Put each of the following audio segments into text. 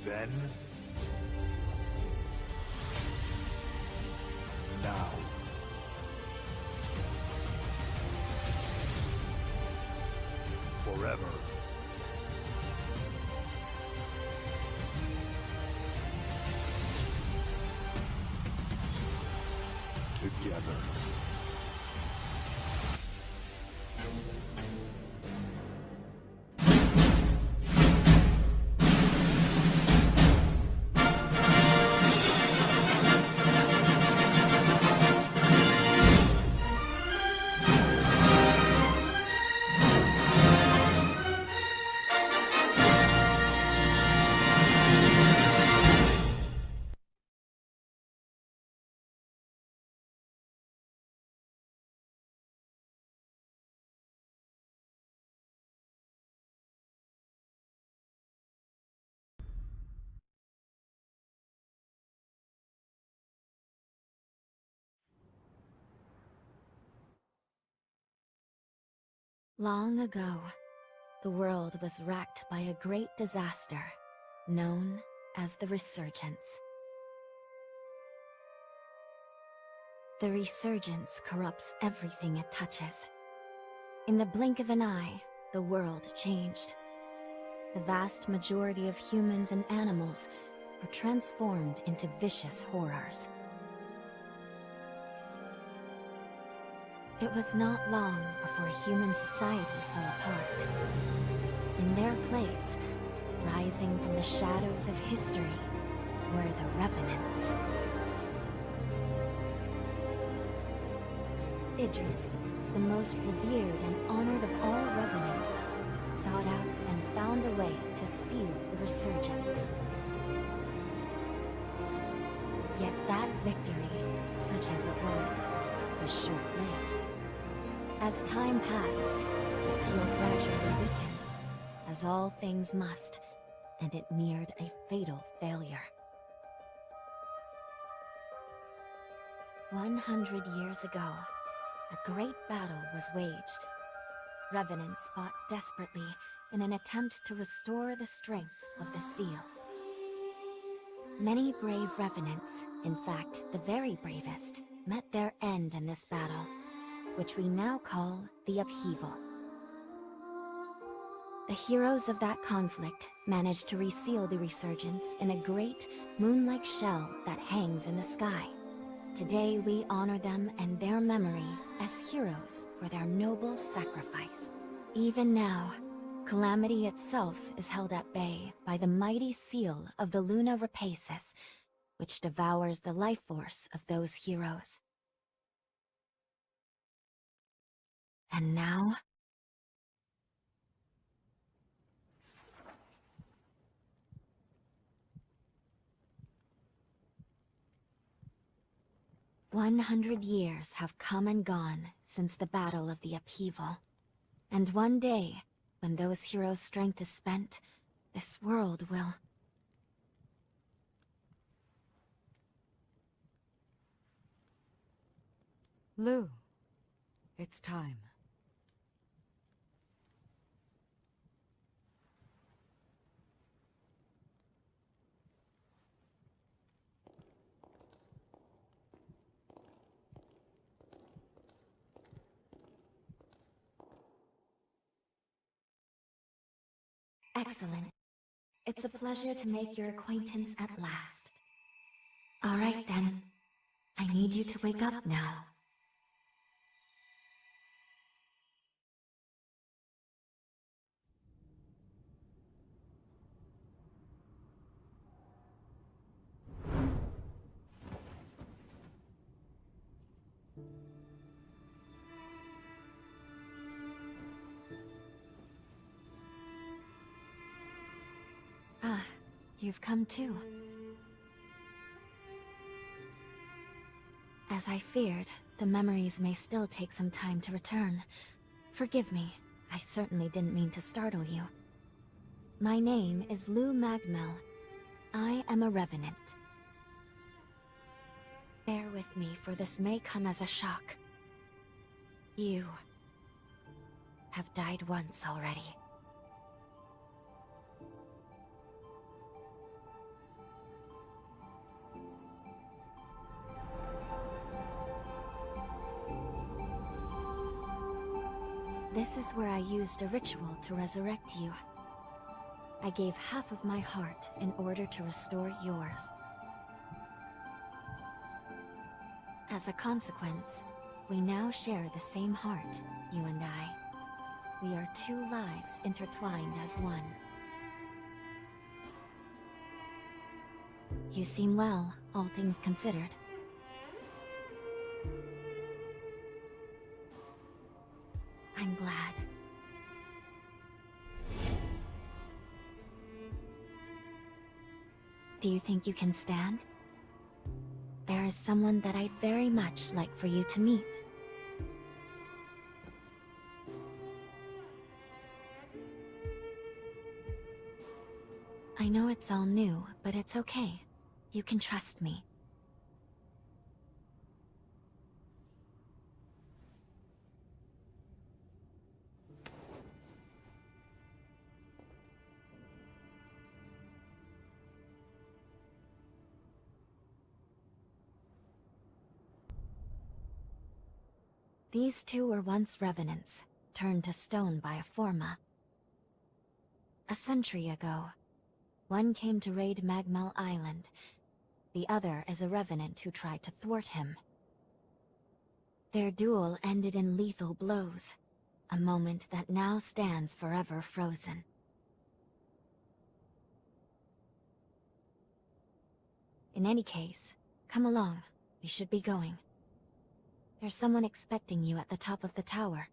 Then... now. Forever. Together. Long ago, the world was racked by a great disaster, known as the Resurgence. The Resurgence corrupts everything it touches. In the blink of an eye, the world changed. The vast majority of humans and animals were transformed into vicious horrors. It was not long before human society fell apart. In their place, rising from the shadows of history, were the Revenants. Idris, the most revered and honored of all Revenants, sought out and found a way to seal the Resurgence. Yet that victory, such as it was short-lived. As time passed, the seal gradually weakened, as all things must, and it neared a fatal failure. 100 years ago, a great battle was waged. Revenants fought desperately in an attempt to restore the strength of the seal. Many brave Revenants, in fact the very bravest, met their end in this battle, which we now call the Upheaval. The heroes of that conflict managed to reseal the Resurgence in a great, moon-like shell that hangs in the sky. Today we honor them and their memory as heroes for their noble sacrifice. Even now, Calamity itself is held at bay by the mighty seal of the Luna Rapaces, which devours the life force of those heroes. And now... "100 years have come and gone since the Battle of the Upheaval. And one day, when those heroes' strength is spent, this world will... Lou, it's time. Excellent. It's a pleasure to make your acquaintance at last. All right then. I need you to wake up now. Ah, you've come too. As I feared, the memories may still take some time to return. Forgive me, I certainly didn't mean to startle you. My name is Lou Magmel. I am a Revenant. Bear with me, for this may come as a shock. You have died once already. This is where I used a ritual to resurrect you. I gave half of my heart in order to restore yours. As a consequence, we now share the same heart, you and I. We are two lives intertwined as one. You seem well, all things considered. I'm glad. Do you think you can stand? There is someone that I'd very much like for you to meet. I know it's all new, but it's okay. You can trust me. These two were once revenants, turned to stone by a Forma. A century ago, one came to raid Magmel Island. The other is a revenant who tried to thwart him. Their duel ended in lethal blows, a moment that now stands forever frozen. In any case, come along. We should be going. There's someone expecting you at the top of the tower.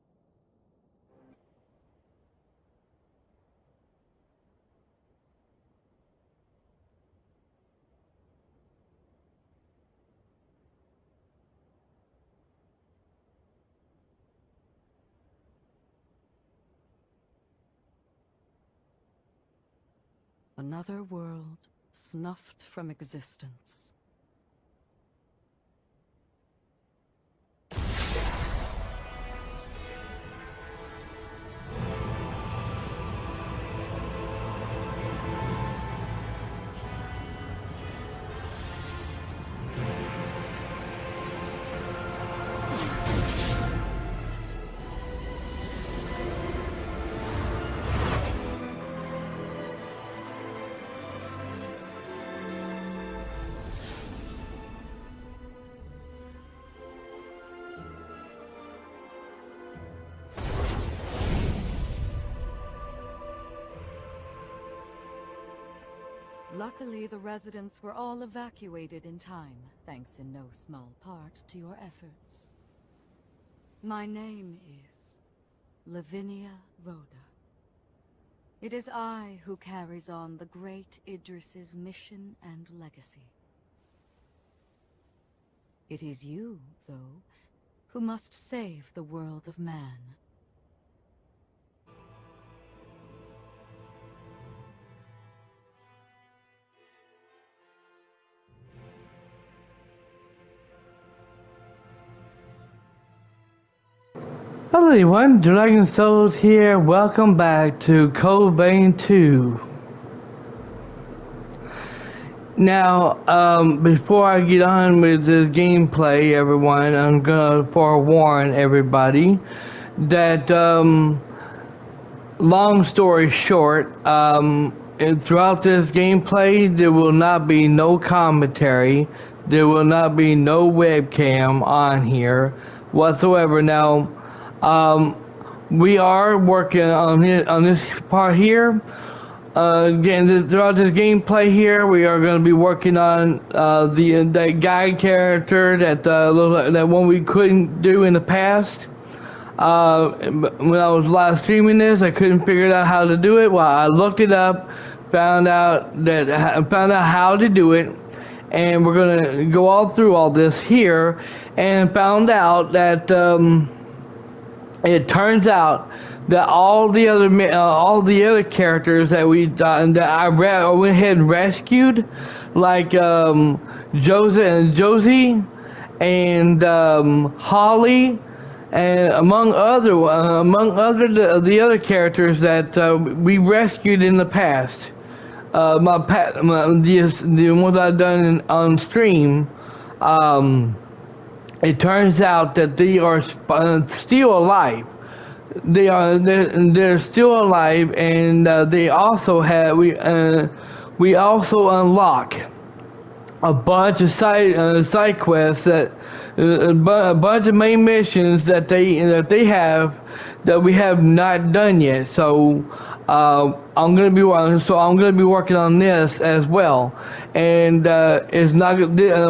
Another world snuffed from existence. Luckily, the residents were all evacuated in time, thanks in no small part to your efforts. My name is Lavinia Rhoda. It is I who carries on the great Idris's mission and legacy. It is you, though, who must save the world of man. Hello everyone, Dragon Souls here. Welcome back to Code Vein 2. Now, before I get on with this gameplay, everyone, I'm gonna forewarn everybody that, long story short, and throughout this gameplay, there will not be no commentary. There will not be no webcam on here whatsoever. Now, we are working on this part here. Again, throughout this gameplay here, we are going to be working on that guide character that one we couldn't do in the past. When I was live streaming this, I couldn't figure out how to do it. Well, I looked it up, found out how to do it, and we're going to go all through all this here, and found out that it turns out that all the other characters that I went ahead and rescued, like Josie and Holly, and among other the other characters that we rescued in the past, the ones I've done on stream. It turns out that they are still alive. they're still alive, and they also have we also unlock a bunch of side quests that a bunch of main missions that they have that we have not done yet. So I'm gonna be working on this as well, and it's not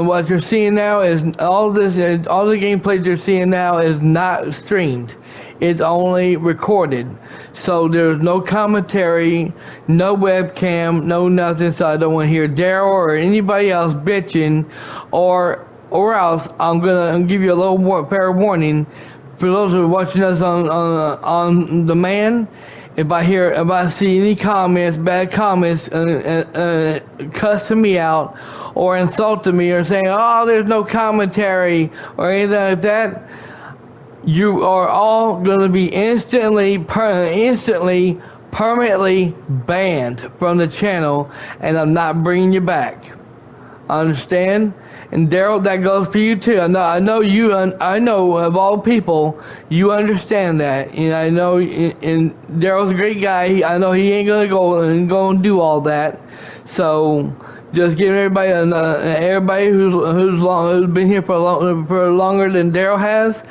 what you're seeing now is all the gameplay you're seeing now is not streamed. It's only recorded. So there's no commentary, no webcam, no nothing. So I don't want to hear Daryl or anybody else bitching, or else I'm gonna give you a little more fair warning for those who are watching us on demand. If I see any comments, bad comments, cussing me out or insulting me or saying, "Oh, there's no commentary" or anything like that, you are all going to be instantly, permanently banned from the channel, and I'm not bringing you back. Understand? And Daryl, that goes for you too. I know you. I know of all people, you understand that. And I know. And Daryl's a great guy. I know he ain't gonna go and do all that. So just giving everybody who's been here for longer than Daryl has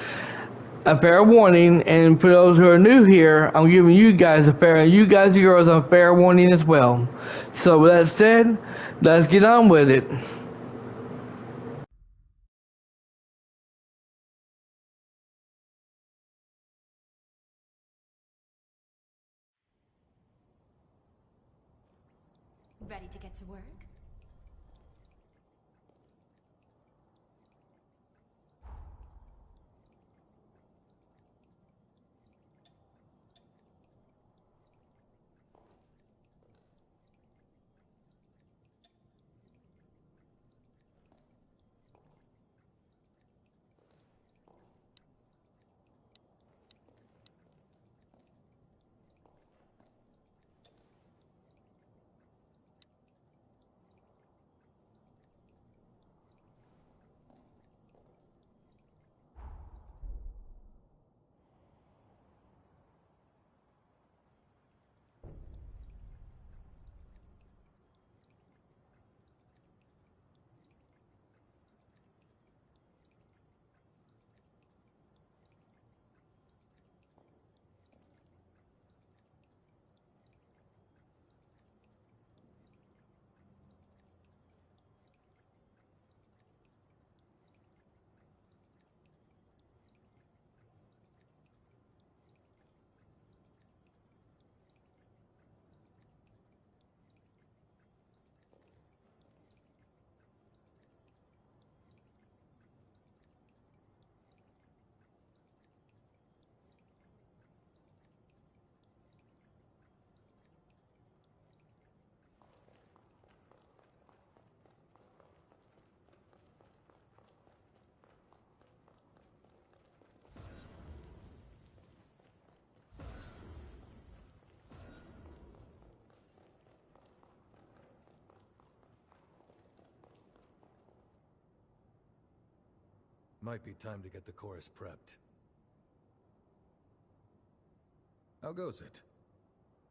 a fair warning, and for those who are new here, I'm giving you guys you guys and girls a fair warning as well. So with that said, let's get on with it. Ready to get to work? Might be time to get the chorus prepped. How goes it?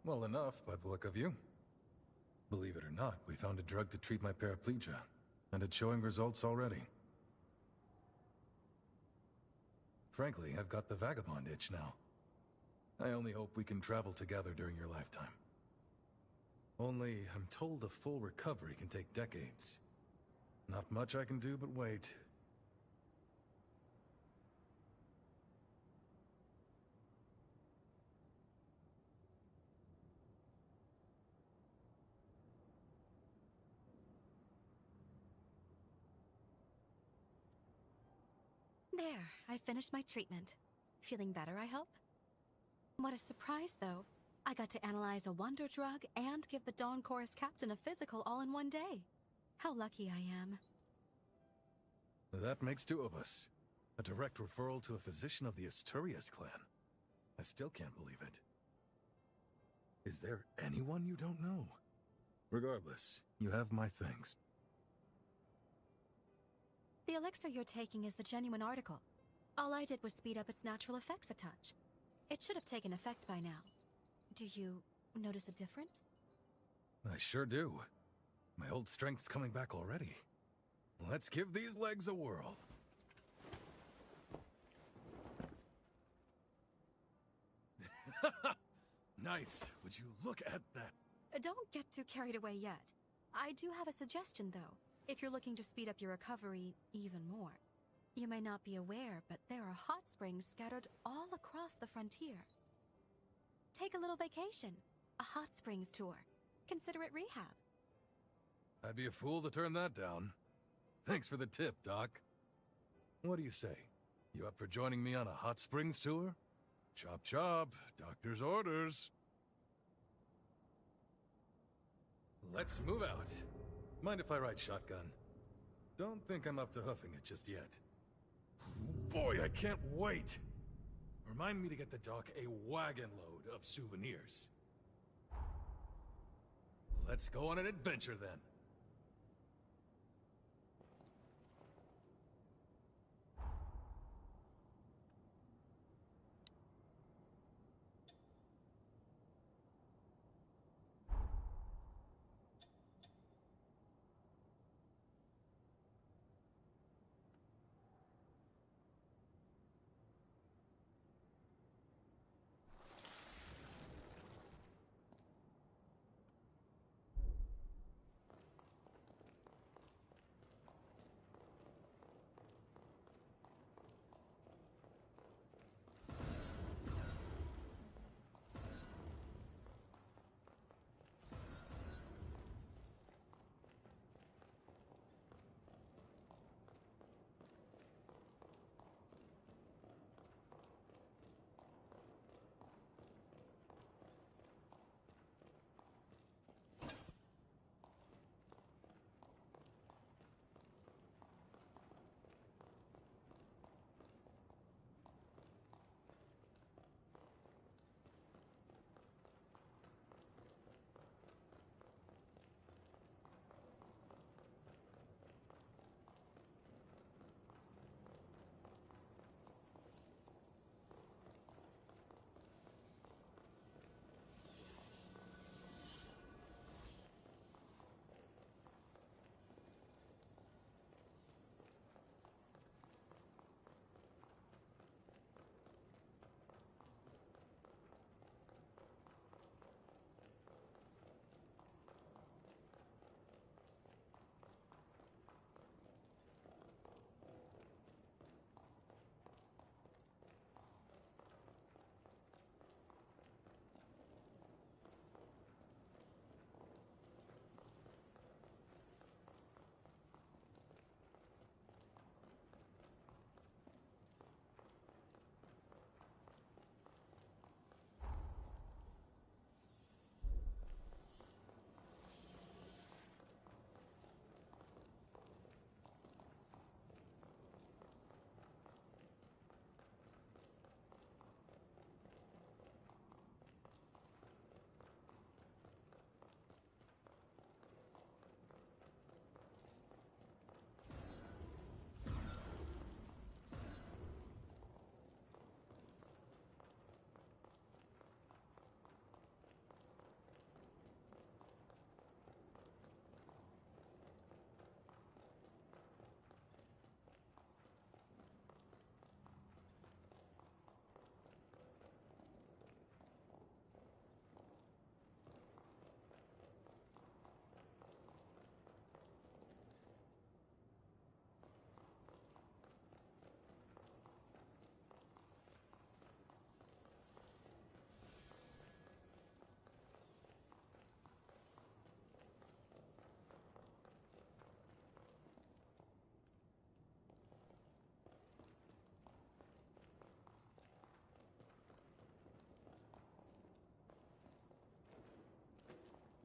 Well enough, by the look of you. Believe it or not, we found a drug to treat my paraplegia, and it's showing results already. Frankly, I've got the vagabond itch now. I only hope we can travel together during your lifetime. Only, I'm told a full recovery can take decades. Not much I can do but wait. There, I finished my treatment. Feeling better, I hope? What a surprise, though. I got to analyze a wonder drug and give the Dawn Chorus captain a physical all in one day. How lucky I am. That makes two of us. A direct referral to a physician of the Asturias clan. I still can't believe it. Is there anyone you don't know? Regardless, you have my thanks. The elixir you're taking is the genuine article. All I did was speed up its natural effects a touch. It should have taken effect by now. Do you notice a difference? I sure do. My old strength's coming back already. Let's give these legs a whirl. Nice. Would you look at that? Don't get too carried away yet. I do have a suggestion, though, if you're looking to speed up your recovery even more. You may not be aware, but there are hot springs scattered all across the frontier. Take a little vacation, a hot springs tour. Consider it rehab. I'd be a fool to turn that down. Thanks for the tip, Doc. What do you say? You up for joining me on a hot springs tour? Chop chop, doctor's orders. Let's move out. Mind if I ride shotgun? Don't think I'm up to hoofing it just yet. Boy, I can't wait! Remind me to get the doc a wagon load of souvenirs. Let's go on an adventure then.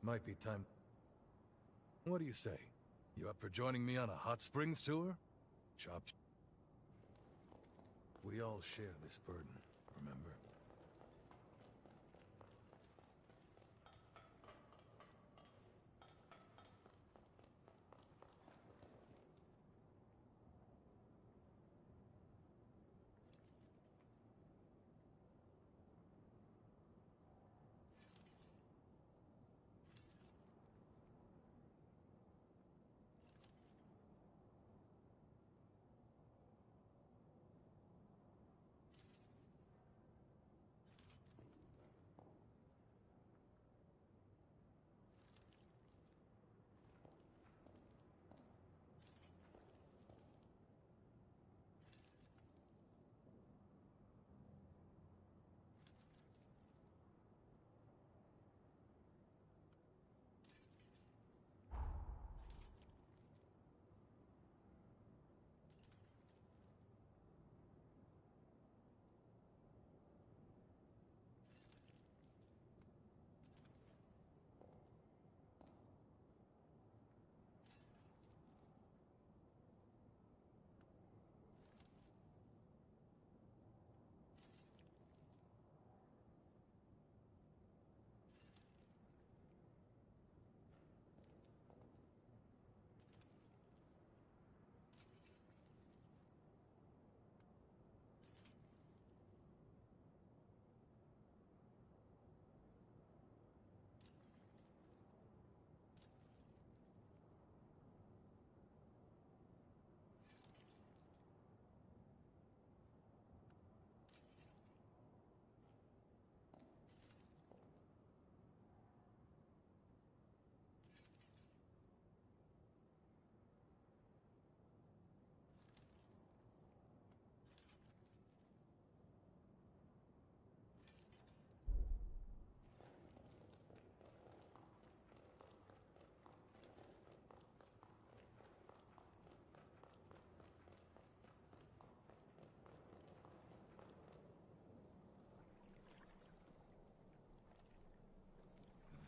Might be time. What do you say? You up for joining me on a hot springs tour? Chop. We all share this burden, remember?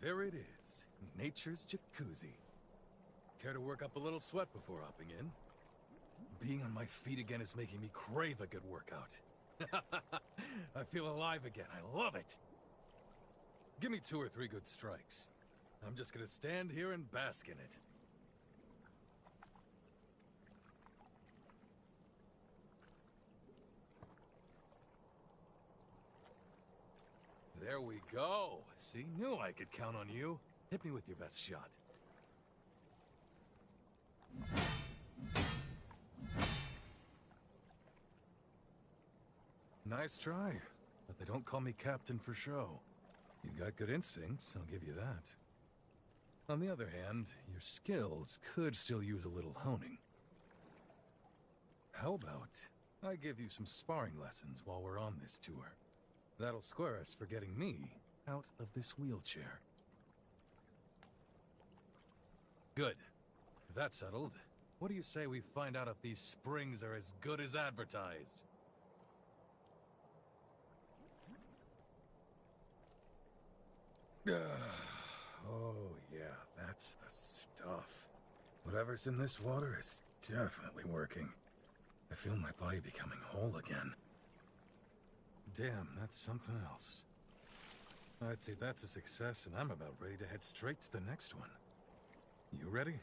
There it is, nature's jacuzzi. Care to work up a little sweat before hopping in? Being on my feet again is making me crave a good workout. I feel alive again, I love it! Give me 2 or 3 good strikes. I'm just gonna stand here and bask in it. There we go. See, knew I could count on you. Hit me with your best shot. Nice try, but they don't call me captain for show. You've got good instincts, I'll give you that. On the other hand, your skills could still use a little honing. How about I give you some sparring lessons while we're on this tour? That'll square us for getting me out of this wheelchair. Good. That's settled. What do you say we find out if these springs are as good as advertised? Oh yeah, that's the stuff. Whatever's in this water is definitely working. I feel my body becoming whole again. Damn, that's something else. I'd say that's a success, and I'm about ready to head straight to the next one. You ready?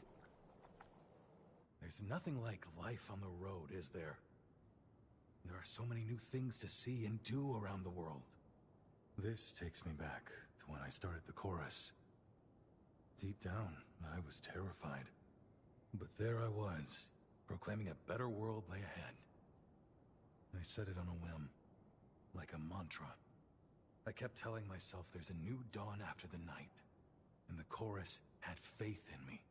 There's nothing like life on the road, is there? There are so many new things to see and do around the world. This takes me back to when I started the chorus. Deep down, I was terrified. But there I was, proclaiming a better world lay ahead. I said it on a whim, like a mantra. I kept telling myself there's a new dawn after the night, and the chorus had faith in me.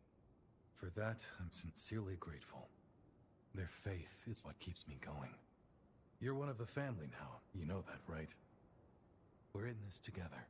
For that, I'm sincerely grateful. Their faith is what keeps me going. You're one of the family now, you know that, right? We're in this together.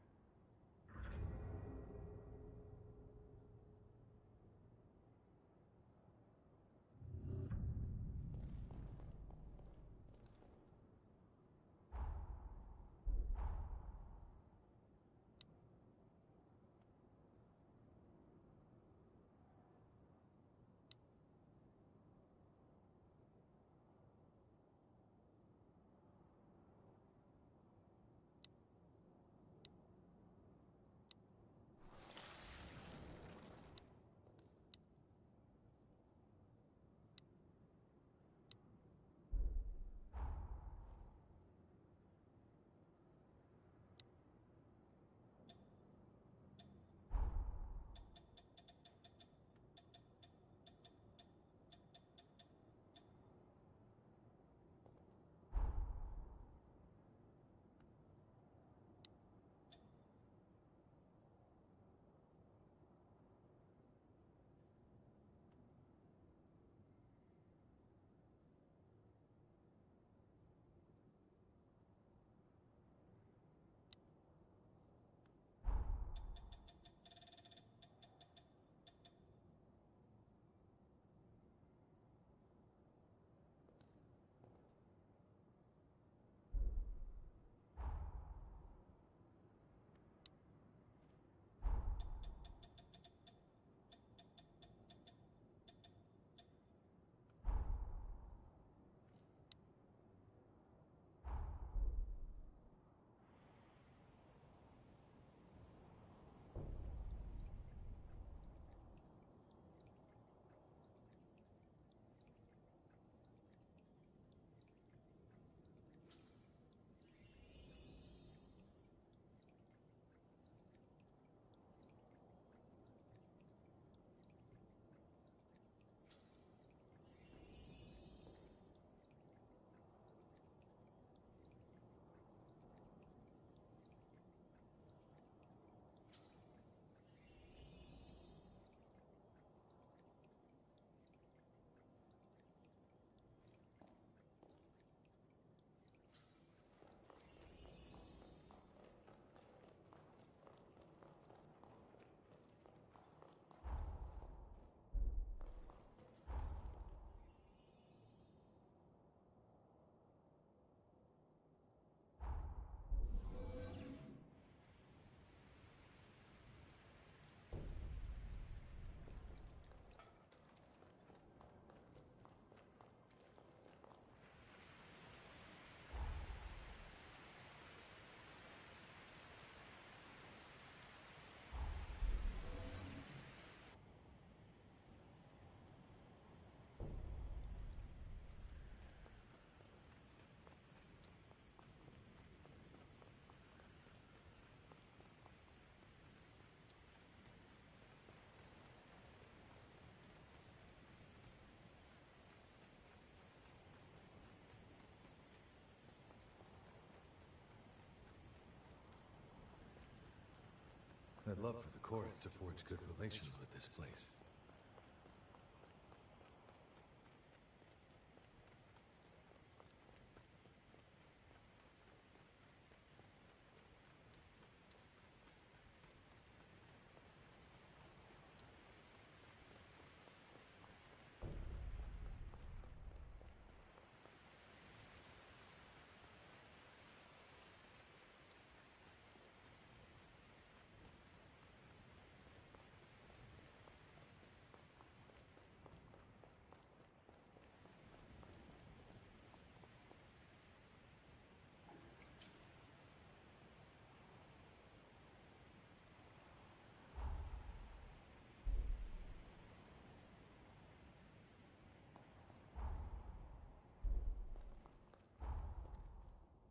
I'd love for the chorus to forge good relations with this place.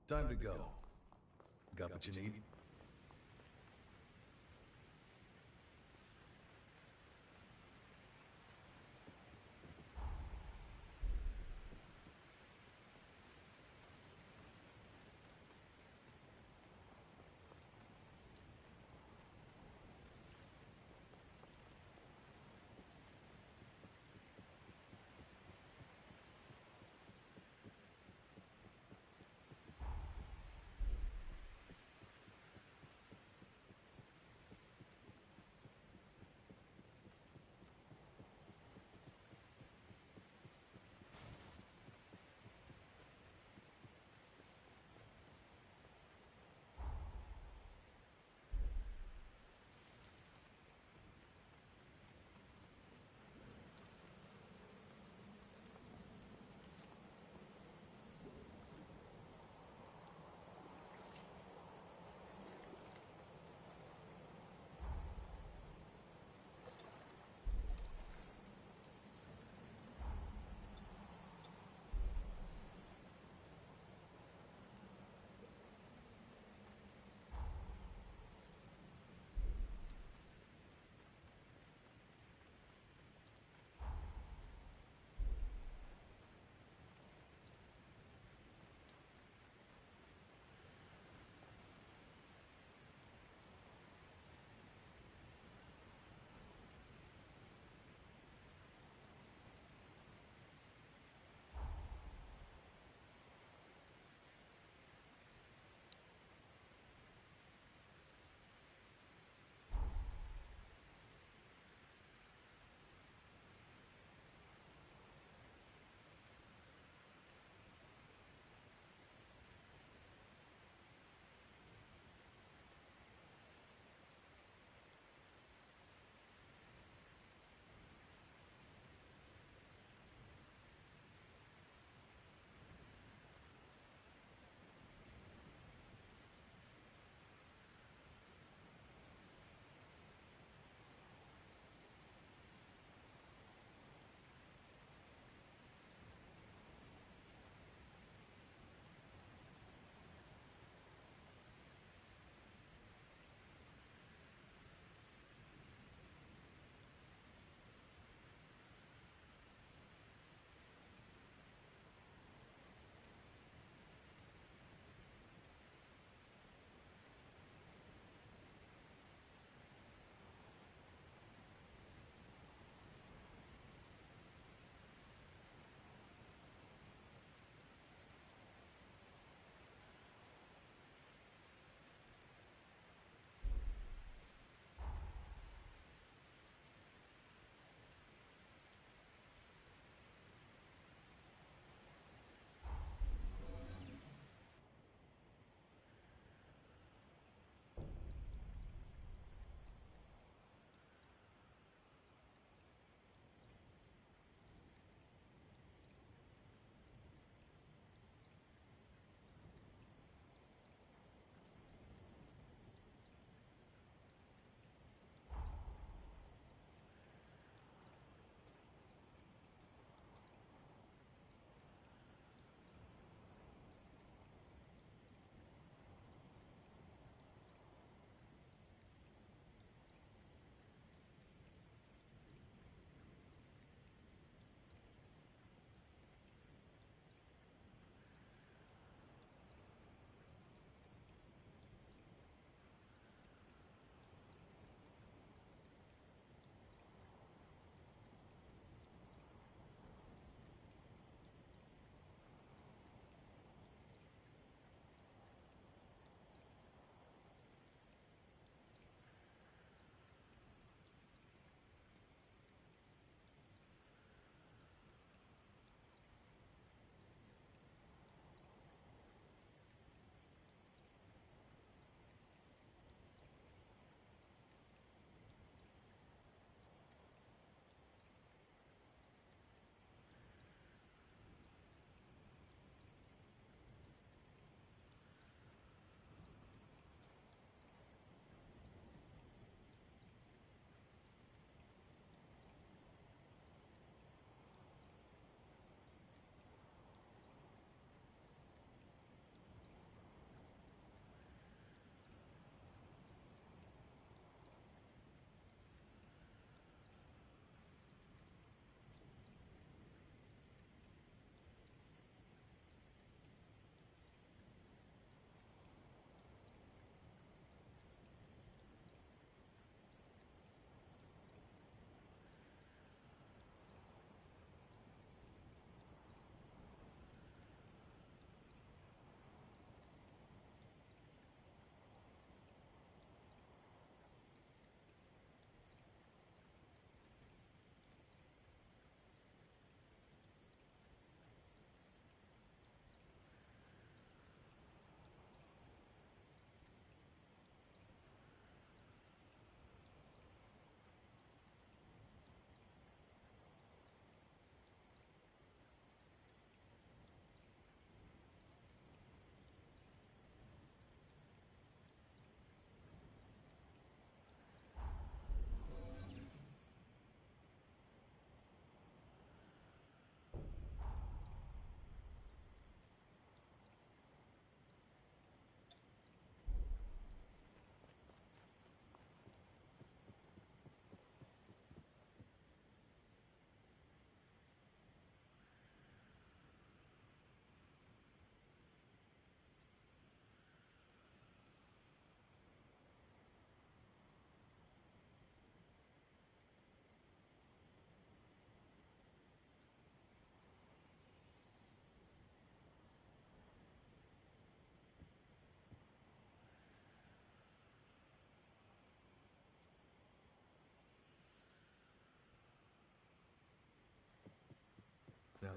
Time to go. Got what you need?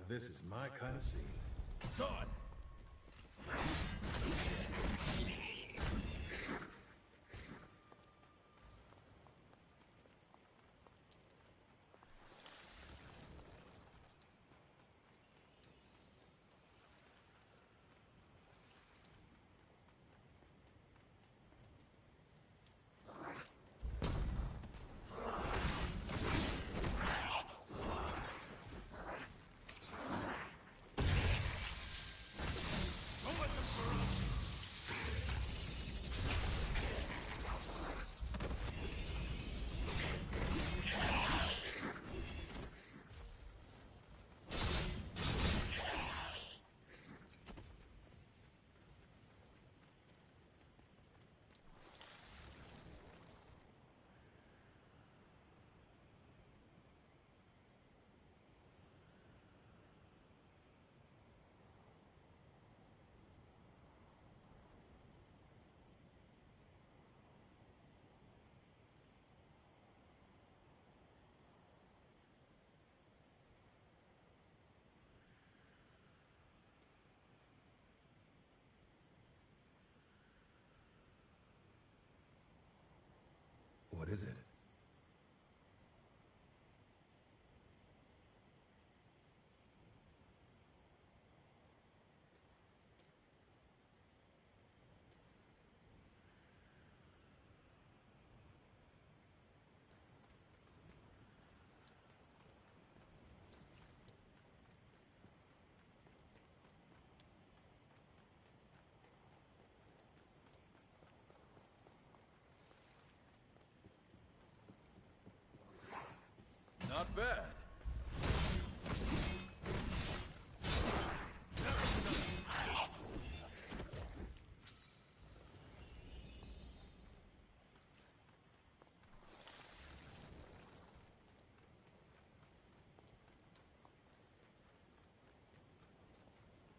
This is my kind of scene. It's on! What is it? Not bad.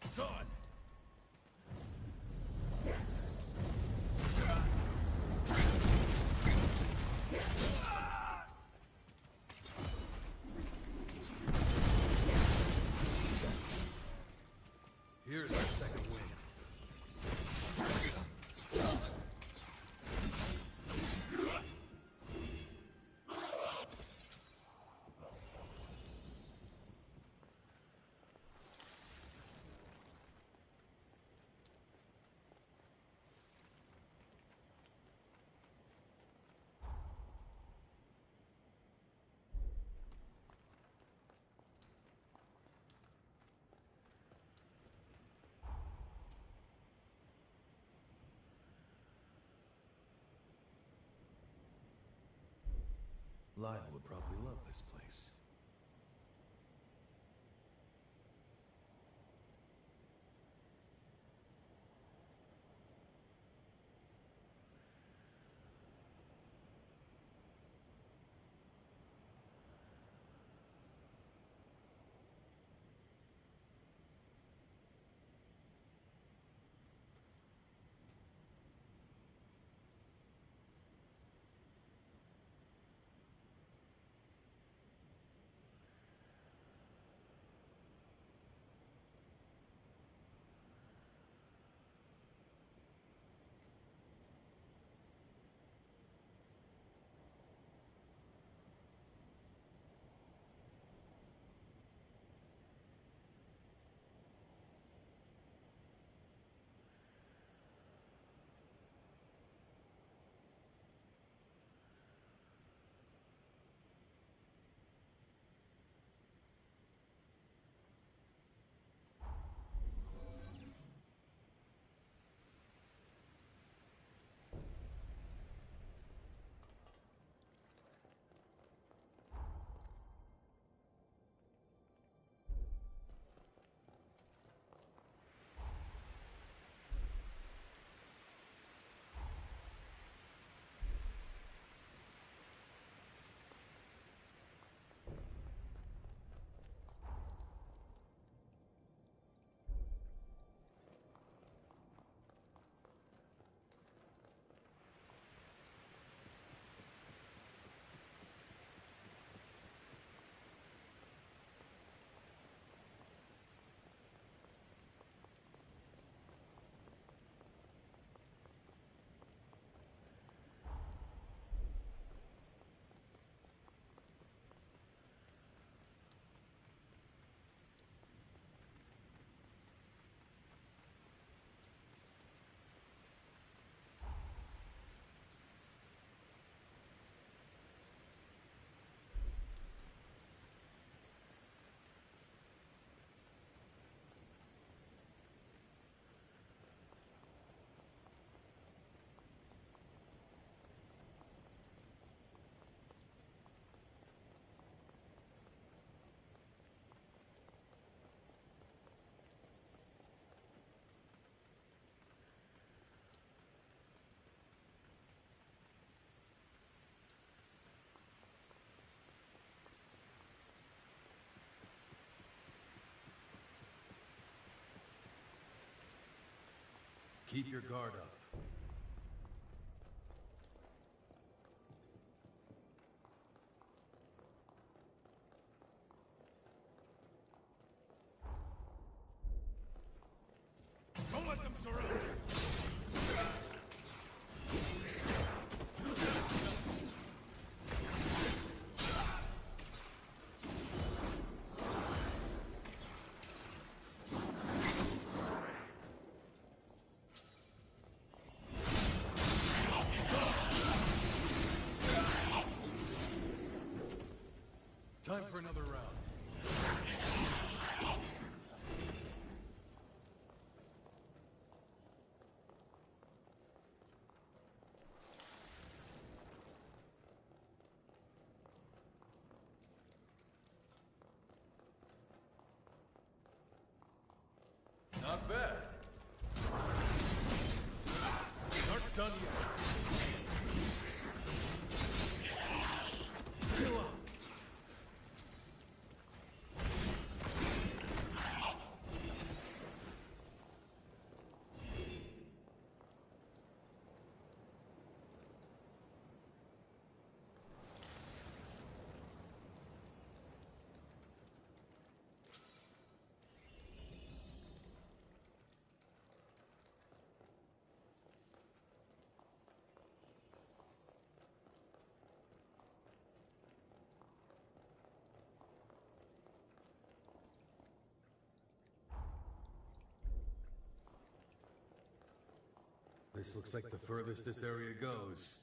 It's on! Here's our second win. Lyle would probably love this place. Keep your guard up. Don't let them surround you! Time for another round. Not bad. Not done yet. Heal up. This looks like the furthest this area goes.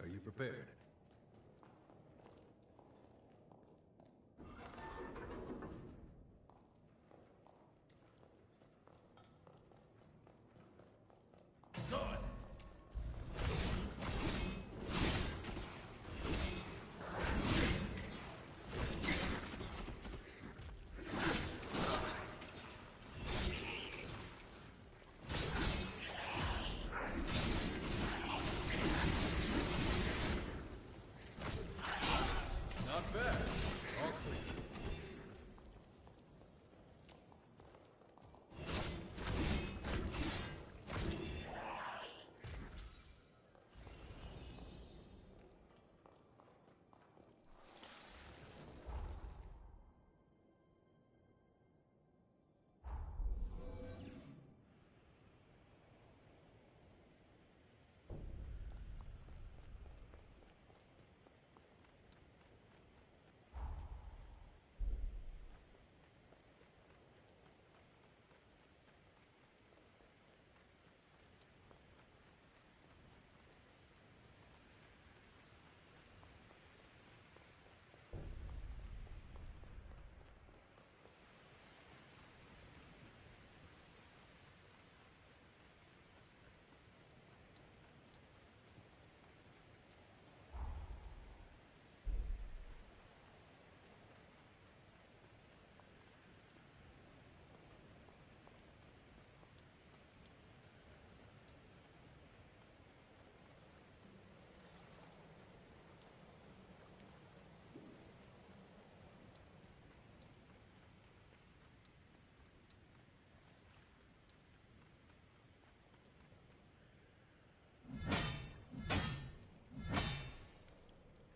Are you prepared? It's on! Not bad. All clear.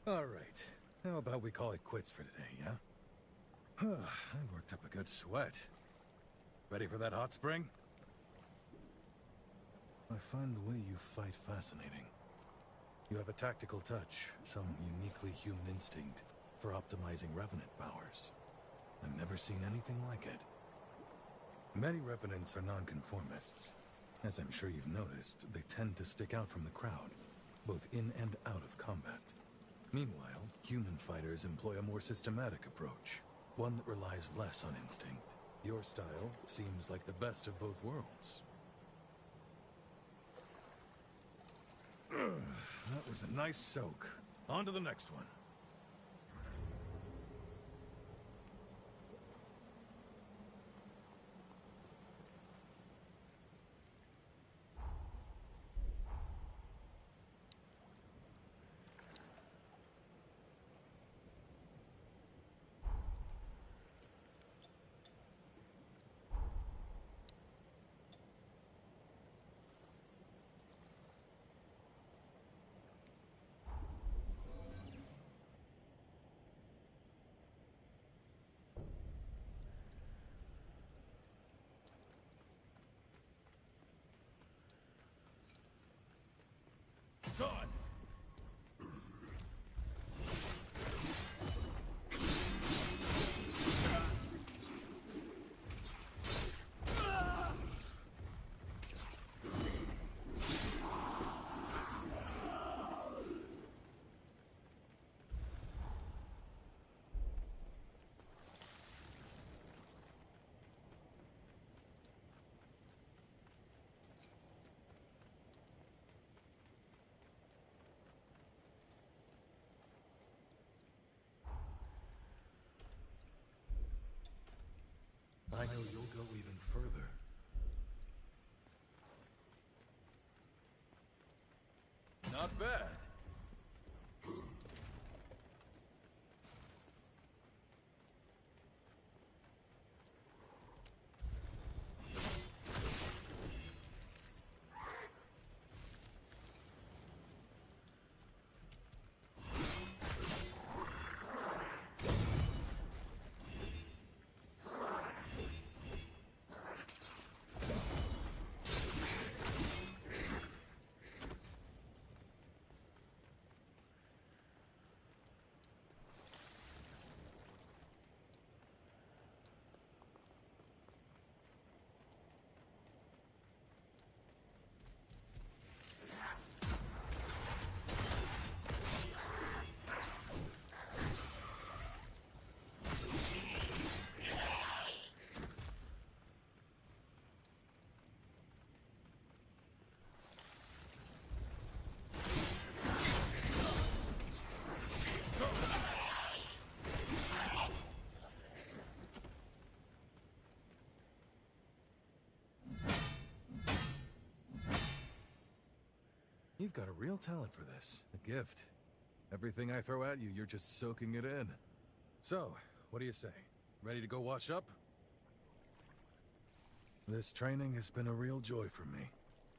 All right. How about we call it quits for today, yeah? I worked up a good sweat. Ready for that hot spring? I find the way you fight fascinating. You have a tactical touch, some uniquely human instinct for optimizing Revenant powers. I've never seen anything like it. Many Revenants are nonconformists. As I'm sure you've noticed, they tend to stick out from the crowd, both in and out of combat. Meanwhile, human fighters employ a more systematic approach, one that relies less on instinct. Your style seems like the best of both worlds. That was a nice soak. On to the next one. It's on! I know you'll go even further. Not bad. You've got a real talent for this. A gift. Everything I throw at you, you're just soaking it in. So, what do you say? Ready to go wash up? This training has been a real joy for me.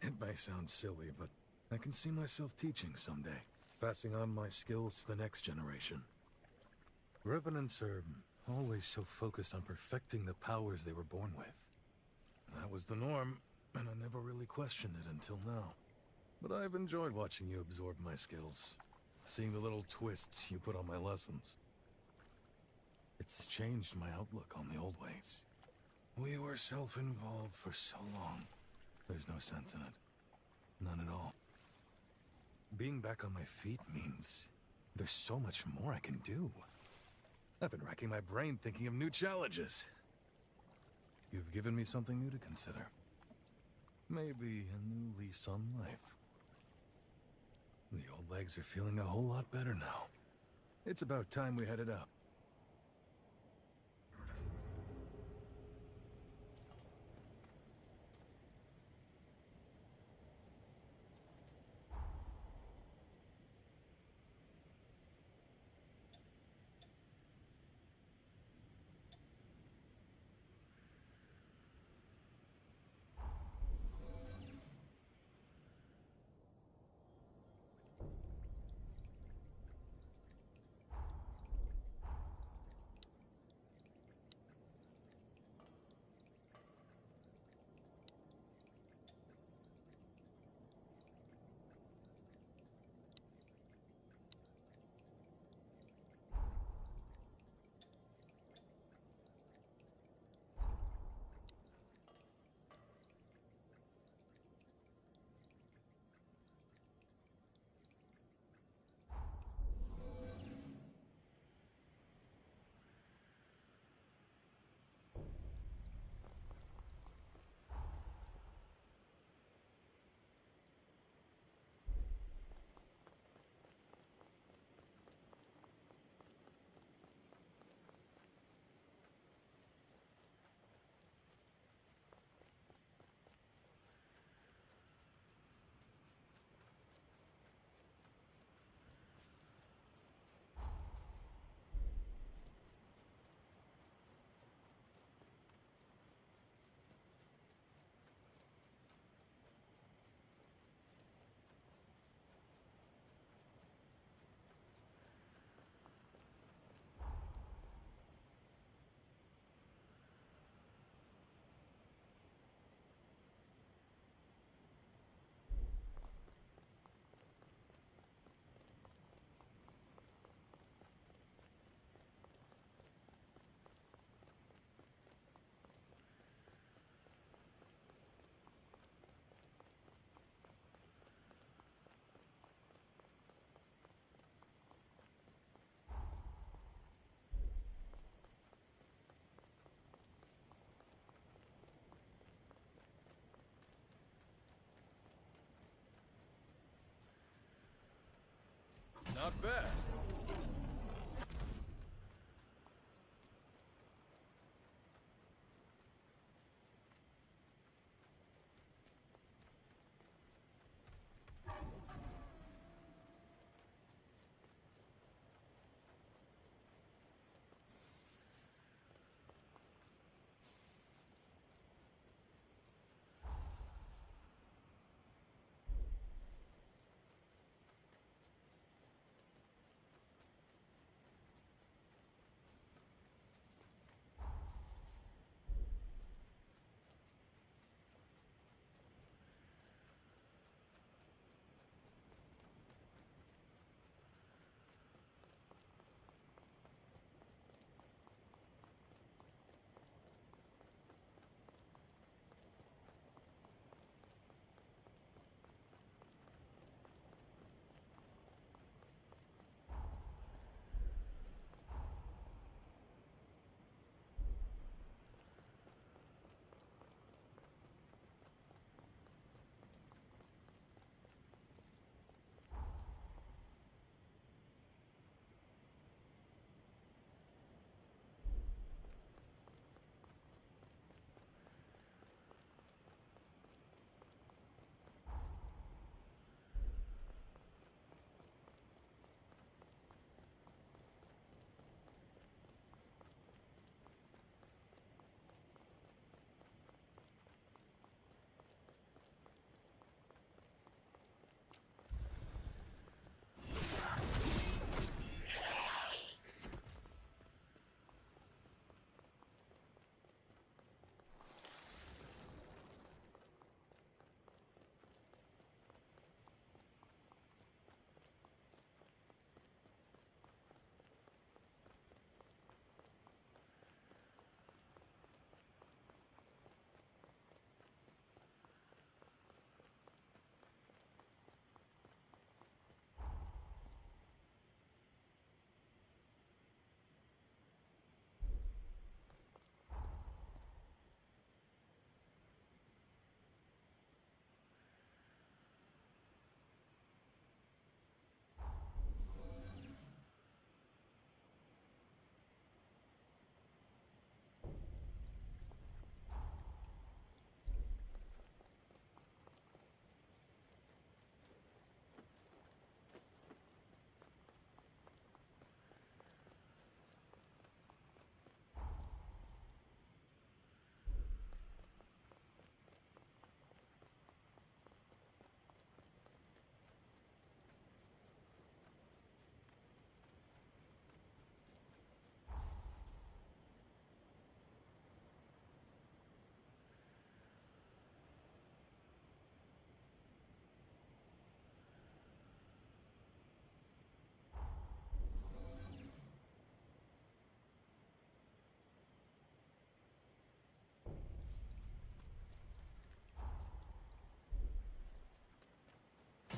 It may sound silly, but I can see myself teaching someday. Passing on my skills to the next generation. Revenants are always so focused on perfecting the powers they were born with. That was the norm, and I never really questioned it until now. But I've enjoyed watching you absorb my skills, seeing the little twists you put on my lessons. It's changed my outlook on the old ways. We were self-involved for so long. There's no sense in it. None at all. Being back on my feet means there's so much more I can do. I've been racking my brain thinking of new challenges. You've given me something new to consider. Maybe a new lease on life. The old legs are feeling a whole lot better now. It's about time we headed up. Not bad.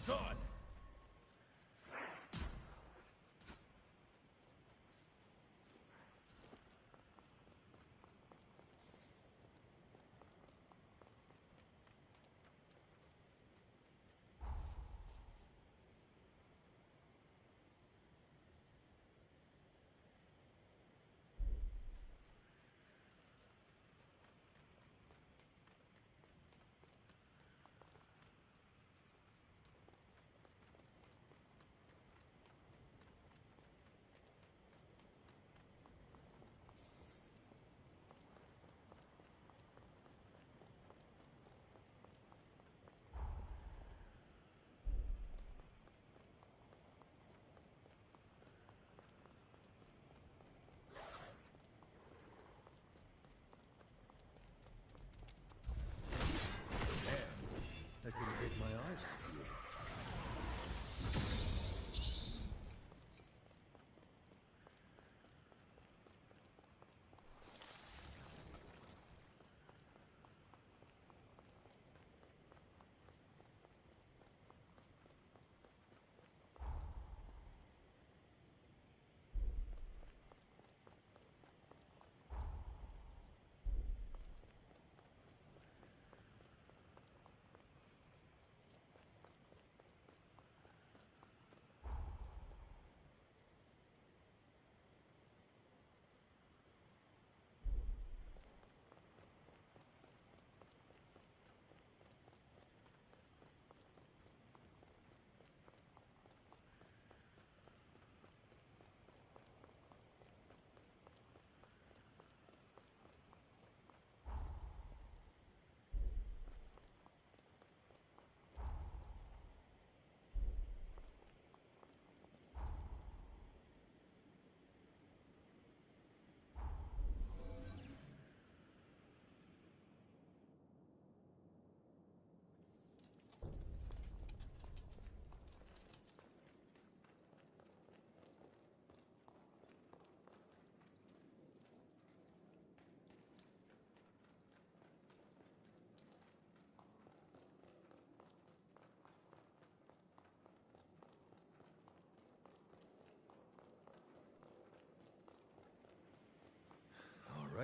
It's on!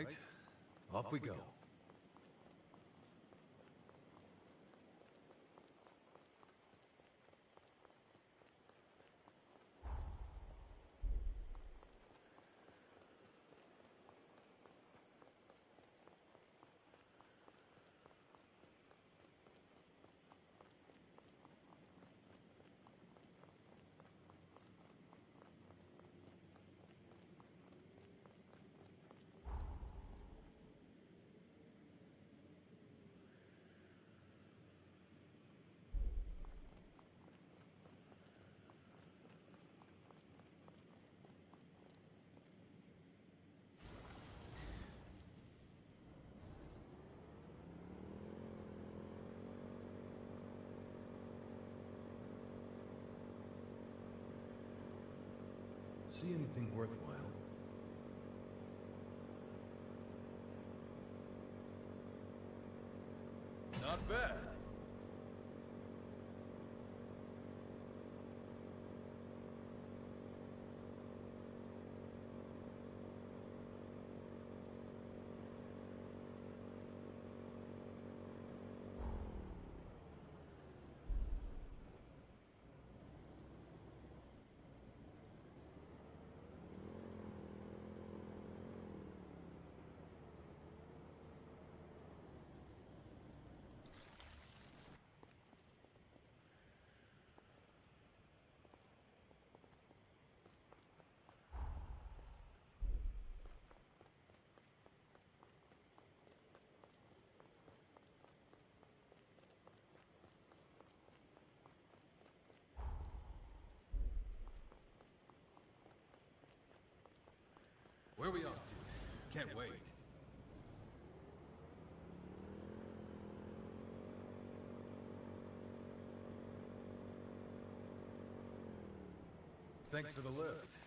right, off we go. See anything worthwhile? Not bad. Where are we off to? Can't wait. Thanks for the lift.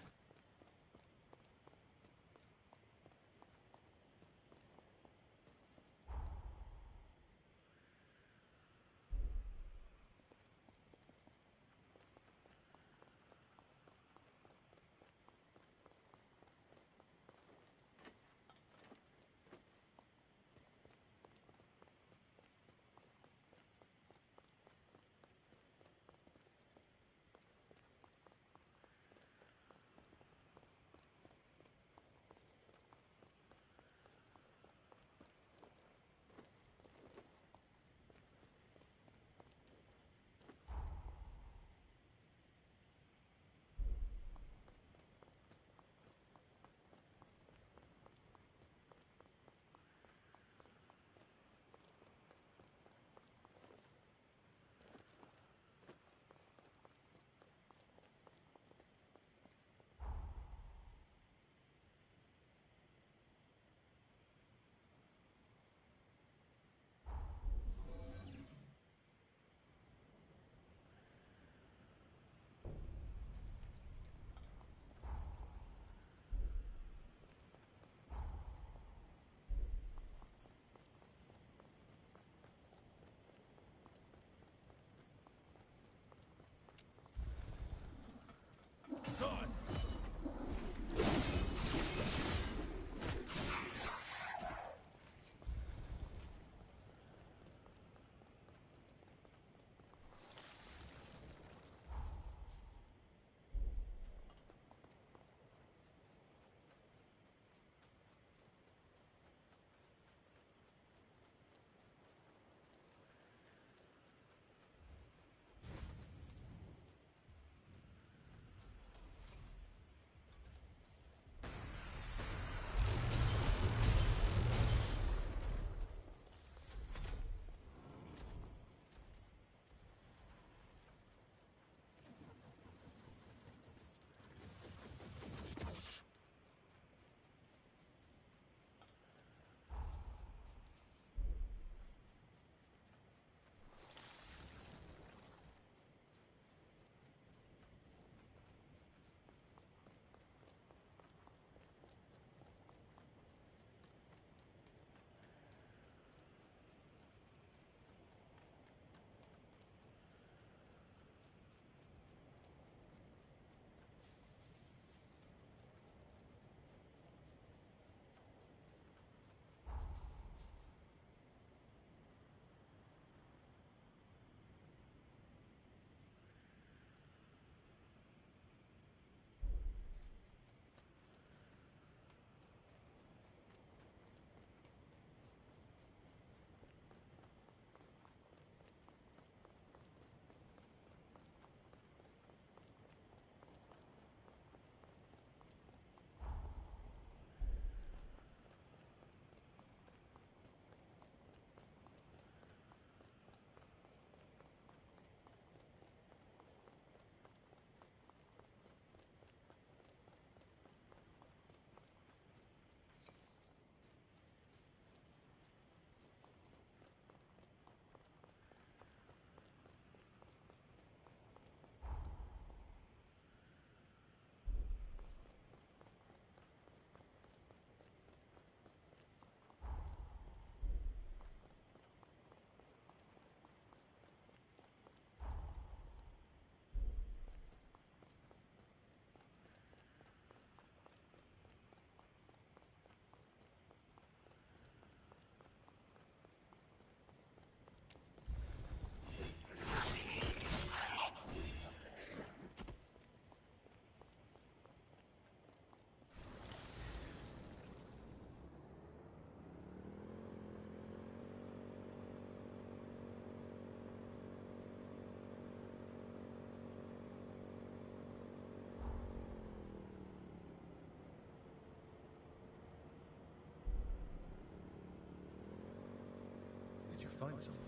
find something.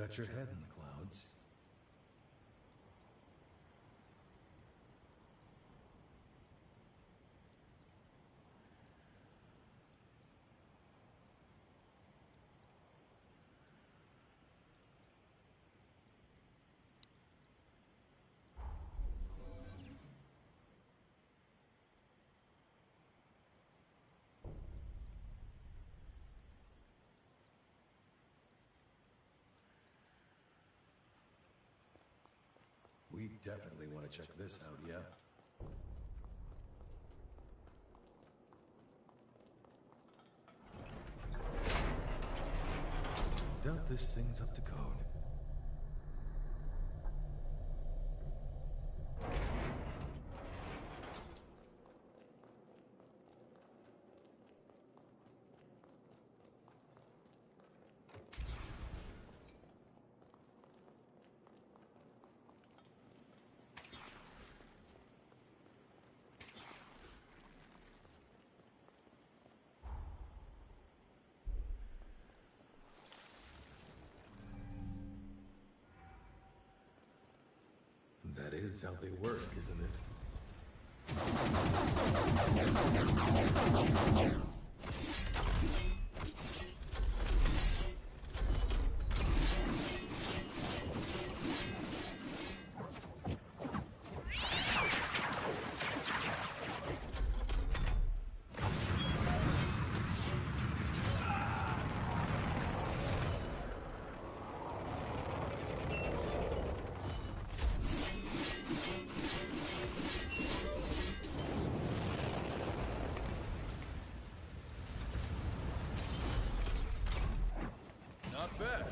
Got your head in the clouds. We definitely want to check this out, yeah? Doubt this thing's up to code. is how they work, isn't it? Not bad.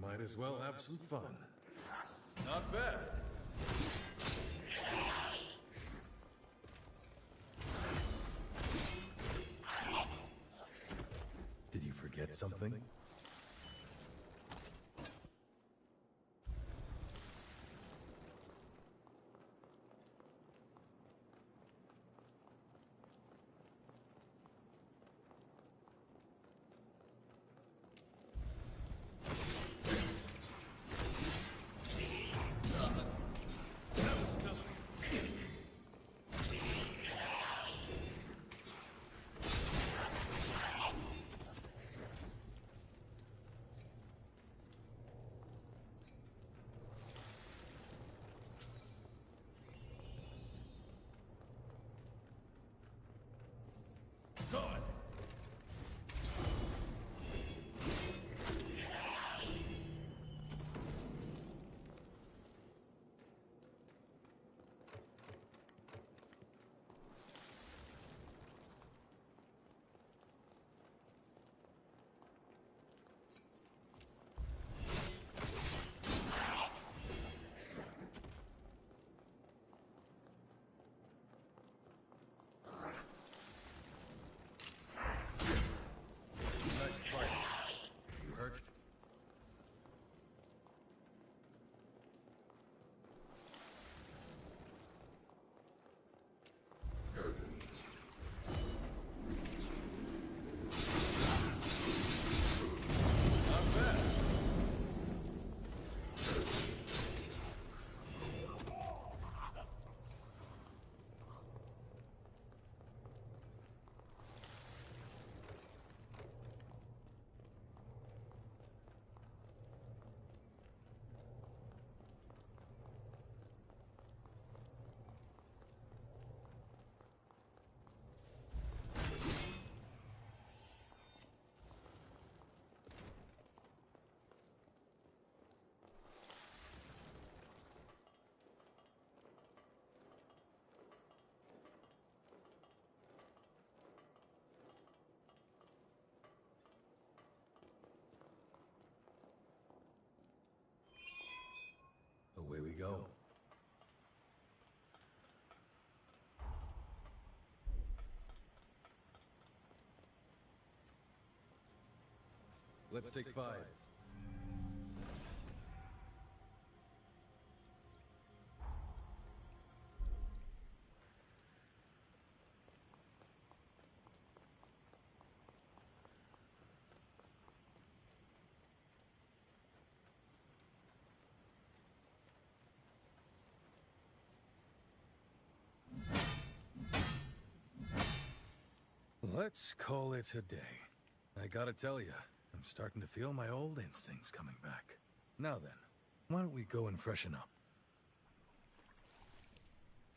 Might as well have some fun. Not bad. Did you forget something? Let's take 5. Let's call it a day. I gotta tell you, I'm starting to feel my old instincts coming back. Now then, why don't we go and freshen up?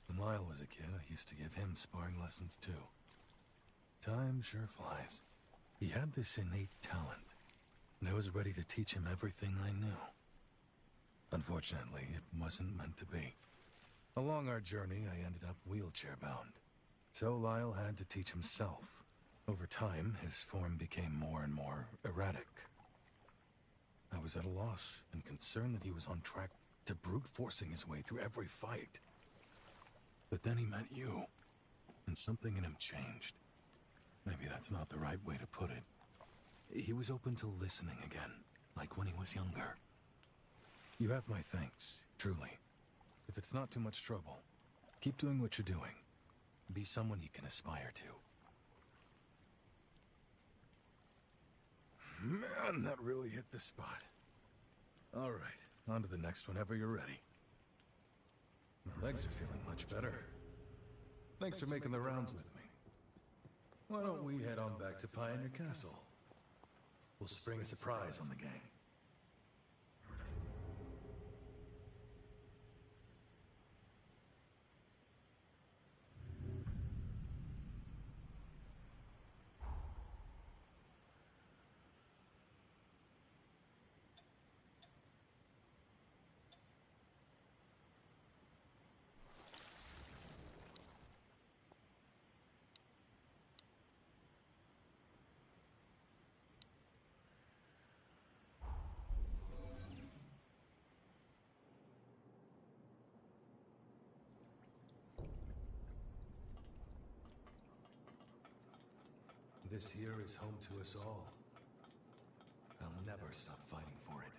When Lyle was a kid, I used to give him sparring lessons too. Time sure flies. He had this innate talent, and I was ready to teach him everything I knew. Unfortunately, it wasn't meant to be. Along our journey, I ended up wheelchair-bound. So Lyle had to teach himself. Over time, his form became more and more erratic. I was at a loss and concerned that he was on track to brute forcing his way through every fight. But then he met you, and something in him changed. Maybe that's not the right way to put it. He was open to listening again, like when he was younger. You have my thanks, truly. If it's not too much trouble, keep doing what you're doing. Be someone he can aspire to. Man, that really hit the spot. All right, on to the next whenever you're ready. My legs are feeling much better. Thanks for making the rounds with me. Why don't we head on back to Pioneer Castle? We'll spring a surprise on the gang. This here is home to us all. I'll never stop fighting for it.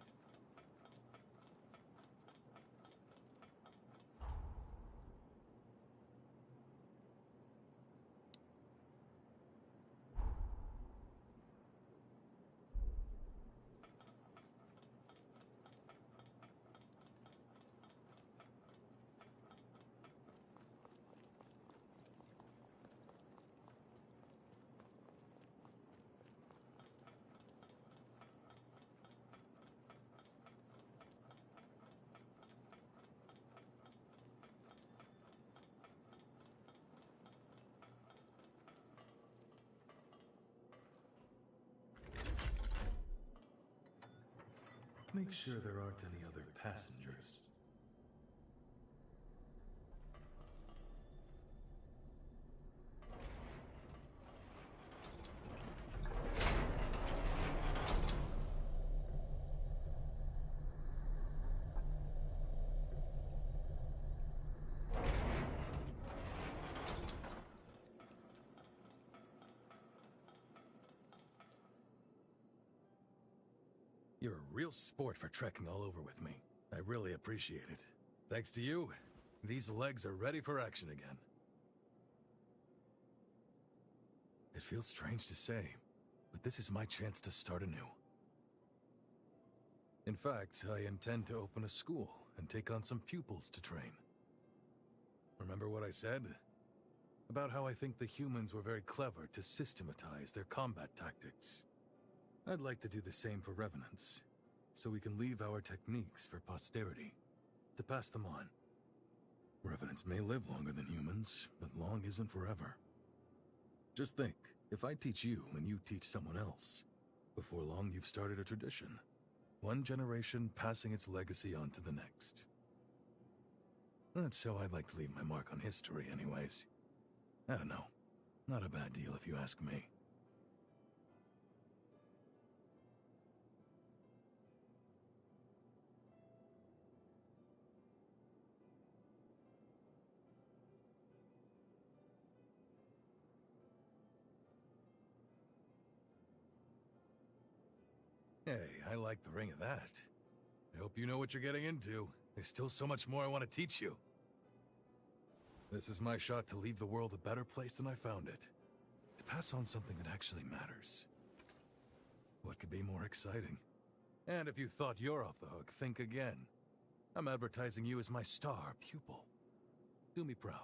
Make sure there aren't any other passengers. You're a real sport for trekking all over with me. I really appreciate it. Thanks to you, these legs are ready for action again. It feels strange to say, but this is my chance to start anew. In fact, I intend to open a school and take on some pupils to train. Remember what I said? About how I think the humans were very clever to systematize their combat tactics. I'd like to do the same for Revenants, so we can leave our techniques for posterity, to pass them on. Revenants may live longer than humans, but long isn't forever. Just think, if I teach you and you teach someone else, before long you've started a tradition. One generation passing its legacy on to the next. That's how I'd like to leave my mark on history anyways. I don't know. Not a bad deal if you ask me. Hey, I like the ring of that. I hope you know what you're getting into. There's still so much more I want to teach you. This is my shot to leave the world a better place than I found it. To pass on something that actually matters. What could be more exciting? And if you thought you're off the hook, think again. I'm advertising you as my star pupil. Do me proud.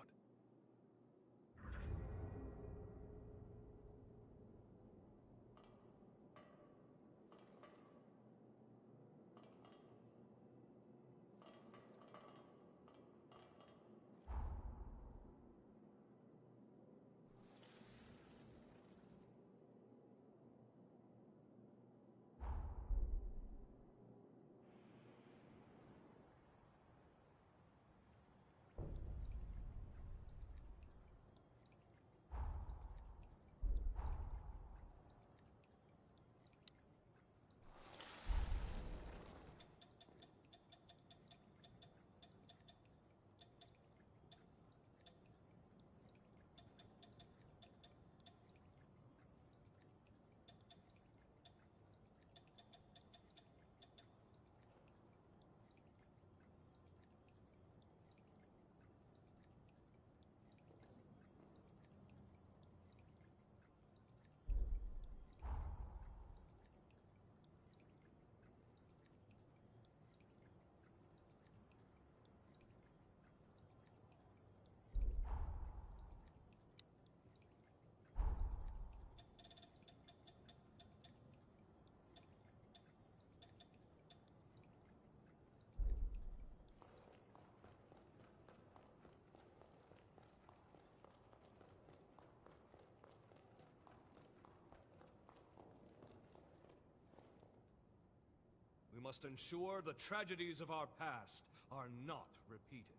We must ensure the tragedies of our past are not repeated.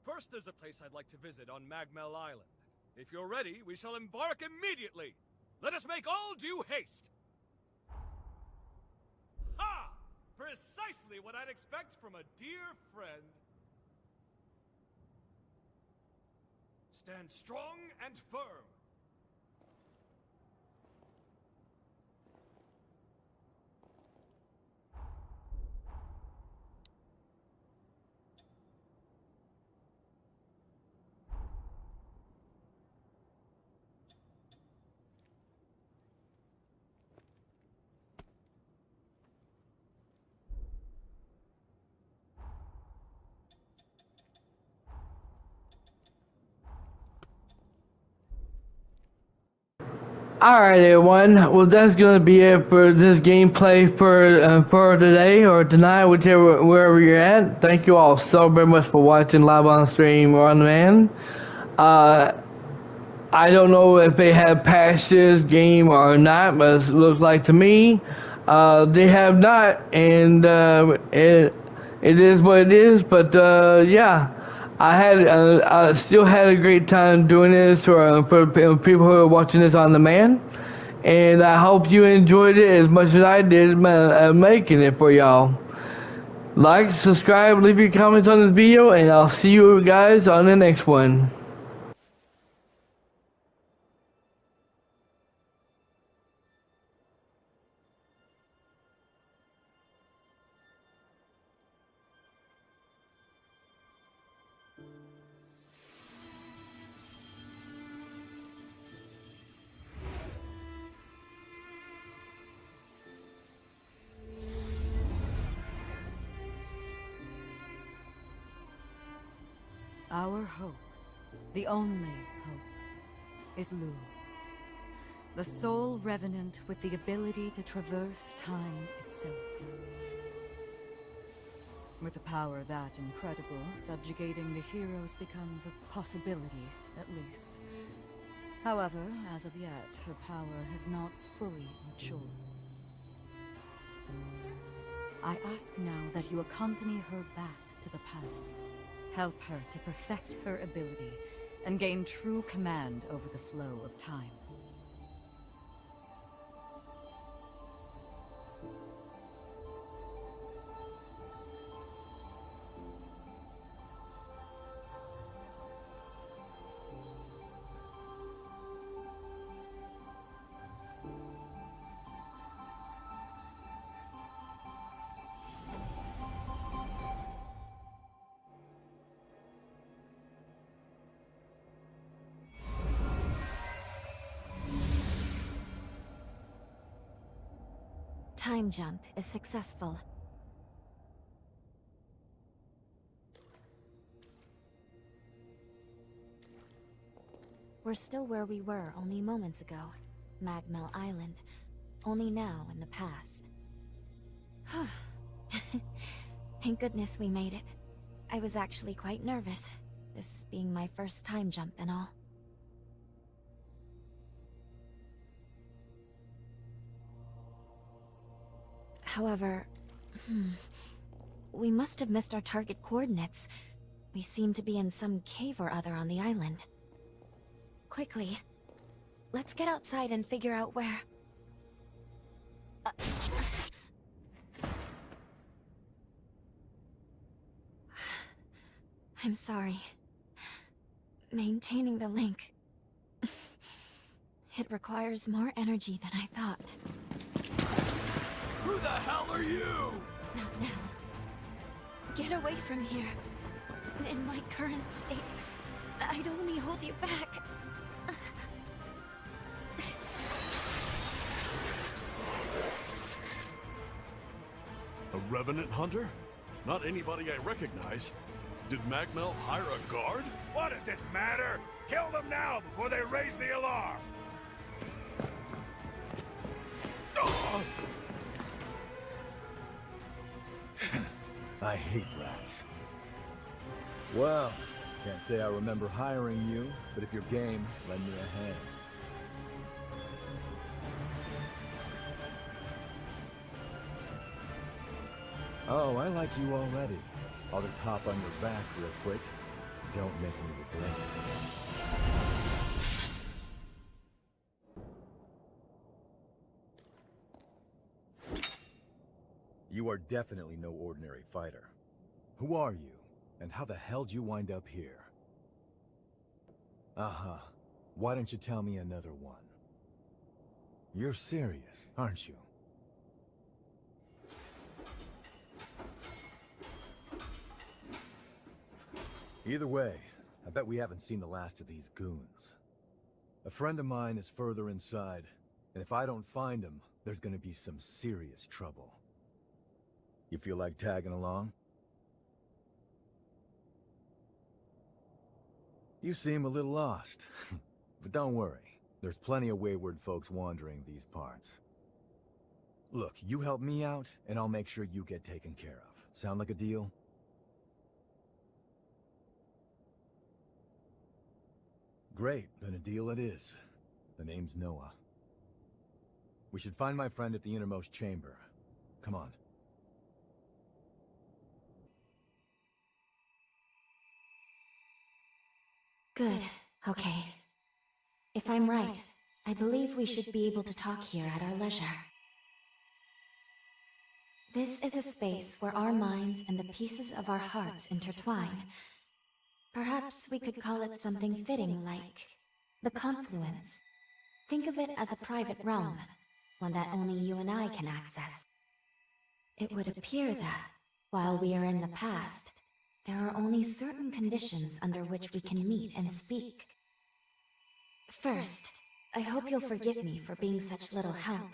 First, there's a place I'd like to visit on Magmel Island. If you're ready, we shall embark immediately! Let us make all due haste! Ha! Precisely what I'd expect from a dear friend. Stand strong and firm. Alright everyone, well that's gonna be it for this gameplay for today or tonight, wherever you're at. Thank you all so very much for watching live on stream or on demand. I don't know if they have patched this game or not, but it looks like to me they have not, and it is what it is. But yeah, I still had a great time doing this for people who are watching this on demand, and I hope you enjoyed it as much as I did making it for y'all. Like, subscribe, leave your comments on this video, and I'll see you guys on the next one. Our hope, the only hope, is Lu. The sole revenant with the ability to traverse time itself. With a power that incredible, subjugating the heroes becomes a possibility, at least. However, as of yet, her power has not fully matured. I ask now that you accompany her back to the past. Help her to perfect her ability and gain true command over the flow of time. time jump is successful. We're still where we were only moments ago. Magmel Island. Only now in the past. Thank goodness we made it. I was actually quite nervous, this being my first time jump and all. However, we must have missed our target coordinates. We seem to be in some cave or other on the island. Quickly, let's get outside and figure out where... I'm sorry. Maintaining the link... It requires more energy than I thought. Who the hell are you? Not now. Get away from here. In my current state, I'd only hold you back. A revenant hunter? Not anybody I recognize. Did Magmel hire a guard? What does it matter? Kill them now before they raise the alarm! I hate rats. Well, can't say I remember hiring you, but if you're game, lend me a hand. Oh, I like you already. I'll just hop on your back real quick. Don't make me regret it. You are definitely no ordinary fighter. Who are you, and how the hell did you wind up here? Uh-huh. Why don't you tell me another one? You're serious, aren't you? Either way, I bet we haven't seen the last of these goons. A friend of mine is further inside, and if I don't find him, there's gonna be some serious trouble. You feel like tagging along? You seem a little lost, but don't worry. There's plenty of wayward folks wandering these parts. Look, you help me out, and I'll make sure you get taken care of. Sound like a deal? Great, then a deal it is. The name's Noah. We should find my friend at the innermost chamber. Come on. Good. Okay. If I'm right, I believe we should be able to talk here at our leisure. This is a space where our minds and the pieces of our hearts intertwine. Perhaps we could call it something fitting like the confluence. Think of it as a private realm, one that only you and I can access. It would appear that, while we are in the past, there are only certain conditions under which we can meet and speak. First, I hope you'll forgive me for being such little help.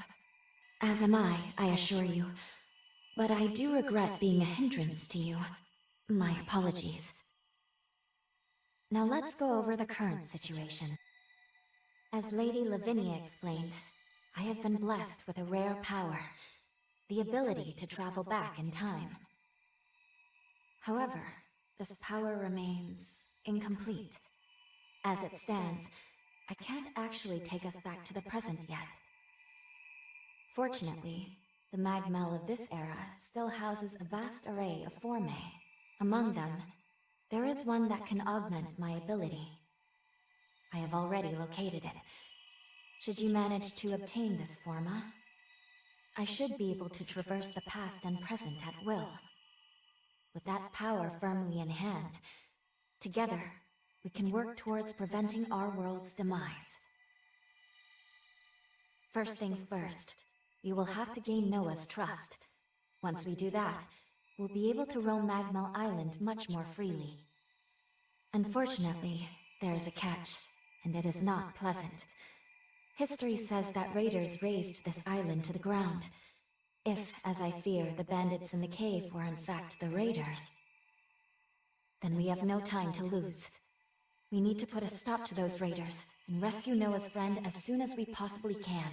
As am I assure you. But I do regret being a hindrance to you. My apologies. Now let's go over the current situation. As Lady Lavinia explained, I have been blessed with a rare power, the ability to travel back in time. However, this power remains incomplete. As it stands, I can't actually take us back to the present yet. Fortunately, the Magmel of this era still houses a vast array of formae. Among them, there is one that can augment my ability. I have already located it. Should you manage to obtain this forma, I should be able to traverse the past and present at will. With that power firmly in hand, together, we can work towards preventing our world's demise. First things first, we will have to gain Noah's trust. Once we do that, we'll be able to roam Magmel Island much more freely. Unfortunately, there is a catch, and it is not pleasant. History says that raiders razed this island to the ground. If, as I fear, the bandits in the cave were in fact the raiders, then we have no time to lose. We need to put a stop to those raiders and rescue Noah's friend as soon as we possibly can.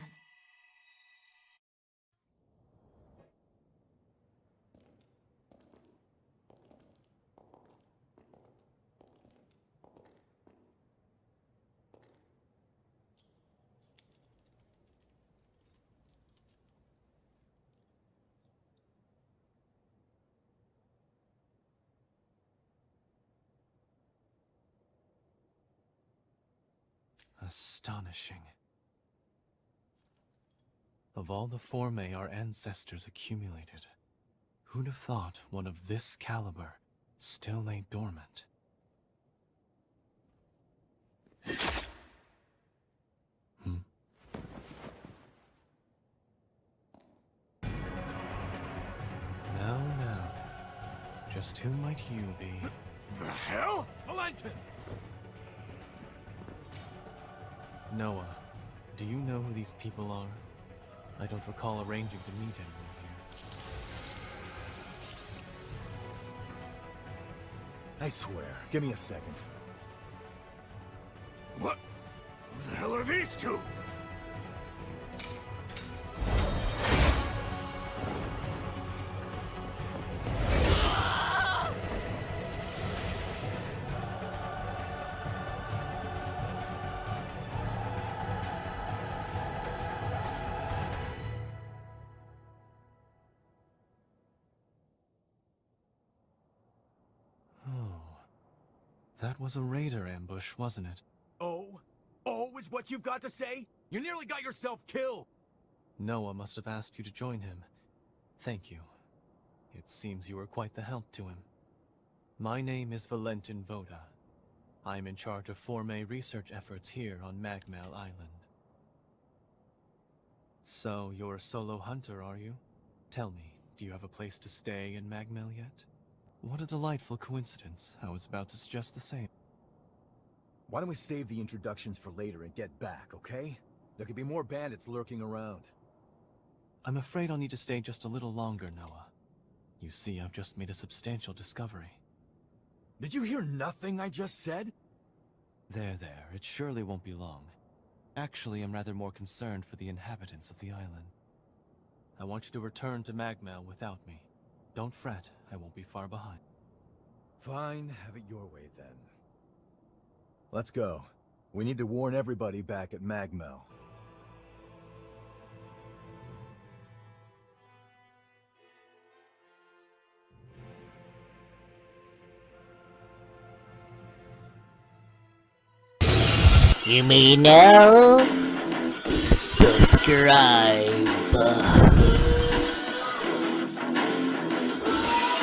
Astonishing. Of all the formae our ancestors accumulated, who'd have thought one of this caliber still lay dormant? Now. Just who might you be? The hell? Valentin! Noah, do you know who these people are? I don't recall arranging to meet anyone here. I swear. Give me a second. What? Who the hell are these two? That was a raider ambush, wasn't it? Oh is what you've got to say? You nearly got yourself killed! Noah must have asked you to join him. Thank you. It seems you were quite the help to him. My name is Valentin Voda. I'm in charge of Formae research efforts here on Magmel Island. So, you're a solo hunter, are you? Tell me, do you have a place to stay in Magmel yet? What a delightful coincidence. I was about to suggest the same. Why don't we save the introductions for later and get back, okay? There could be more bandits lurking around. I'm afraid I'll need to stay just a little longer, Noah. You see, I've just made a substantial discovery. Did you hear nothing I just said? There. It surely won't be long. Actually, I'm rather more concerned for the inhabitants of the island. I want you to return to Magmel without me. Don't fret, I won't be far behind. Fine, have it your way then. Let's go. We need to warn everybody back at Magmel. You may now subscribe.